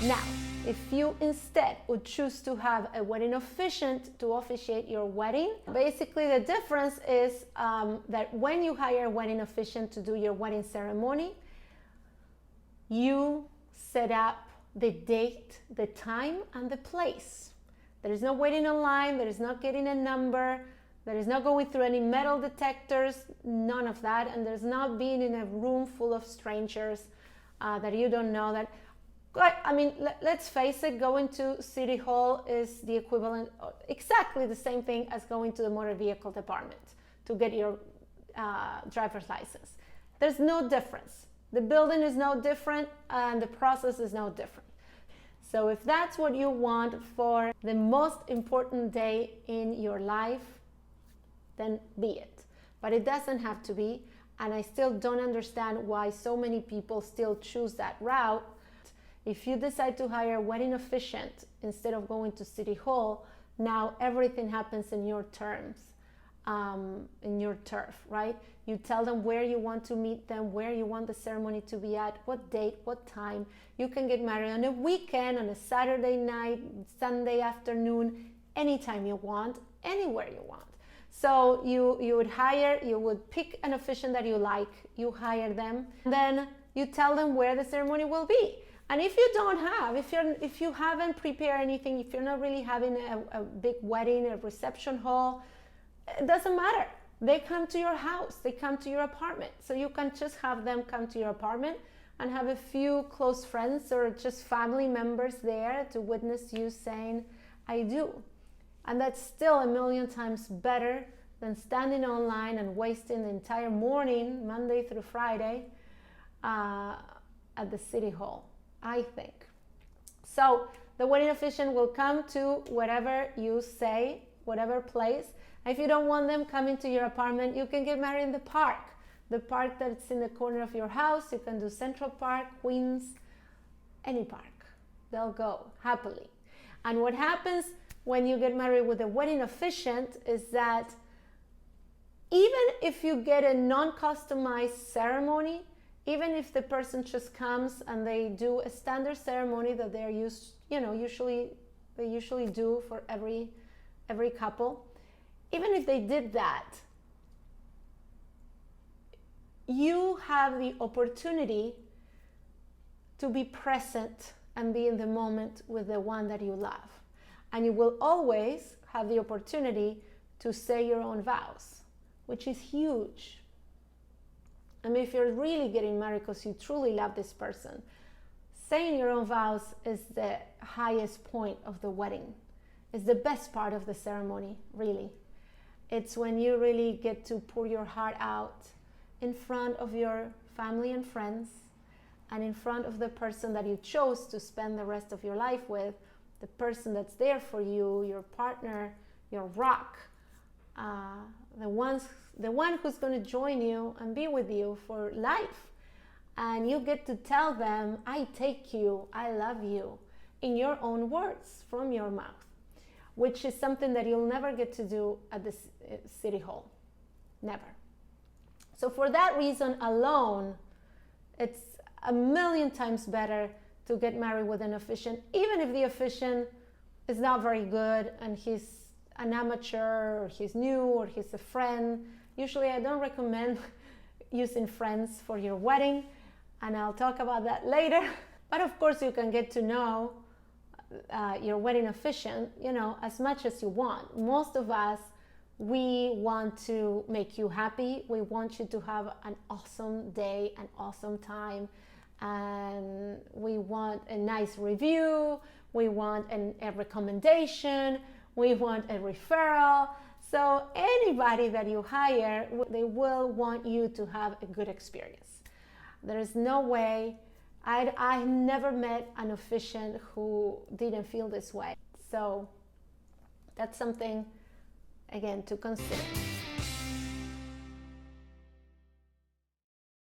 Now, if you instead would choose to have a wedding officiant to officiate your wedding, basically the difference is that when you hire a wedding officiant to do your wedding ceremony, you set up the date, the time, and the place. There is no waiting online, there is not getting a number, there is not going through any metal detectors, none of that, and there's not being in a room full of strangers that you don't know. That, I mean, let's face it, going to City Hall is the equivalent, exactly the same thing as going to the motor vehicle department to get your driver's license. There's no difference. The building is no different and the process is no different. So if that's what you want for the most important day in your life, then be it. But it doesn't have to be, and I still don't understand why so many people still choose that route. If you decide to hire a wedding officiant instead of going to City Hall, now everything happens in your terms, in your turf, right? You tell them where you want to meet them, where you want the ceremony to be at, what date, what time. You can get married on a weekend, on a Saturday night, Sunday afternoon, anytime you want, anywhere you want. So you would pick an officiant that you like, you hire them, then you tell them where the ceremony will be. And if you don't have, if you haven't prepared anything, if you're not really having a big wedding, a reception hall, it doesn't matter. They come to your house, they come to your apartment. So you can just have them come to your apartment and have a few close friends or just family members there to witness you saying, I do. And that's still a million times better than standing online and wasting the entire morning, Monday through Friday, at the City Hall, I think. So the wedding officiant will come to whatever you say, whatever place. If you don't want them coming to your apartment, you can get married in the park that's in the corner of your house. You can do Central Park, Queens, any park. They'll go happily. And what happens when you get married with a wedding officiant is that even if you get a non-customized ceremony, even if the person just comes and they do a standard ceremony that they're usually do for every couple, even if they did that, you have the opportunity to be present and be in the moment with the one that you love. And you will always have the opportunity to say your own vows, which is huge. I mean, if you're really getting married because you truly love this person, saying your own vows is the highest point of the wedding. It's the best part of the ceremony, really. It's when you really get to pour your heart out in front of your family and friends and in front of the person that you chose to spend the rest of your life with, the person that's there for you, your partner, your rock, the one who's going to join you and be with you for life. And you get to tell them, I take you, I love you, in your own words from your mouth, which is something that you'll never get to do at the City Hall. Never. So for that reason alone, it's a million times better to get married with an officiant, even if the officiant is not very good and he's an amateur or he's new or he's a friend. Usually I don't recommend using friends for your wedding, and I'll talk about that later. But of course you can get to know your wedding officiant, as much as you want. Most of us, we want to make you happy. We want you to have an awesome day, an awesome time, and we want a nice review. We want a recommendation. We want a referral. So anybody that you hire, they will want you to have a good experience. There is no way, I never met an officiant who didn't feel this way. So that's something, again, to consider.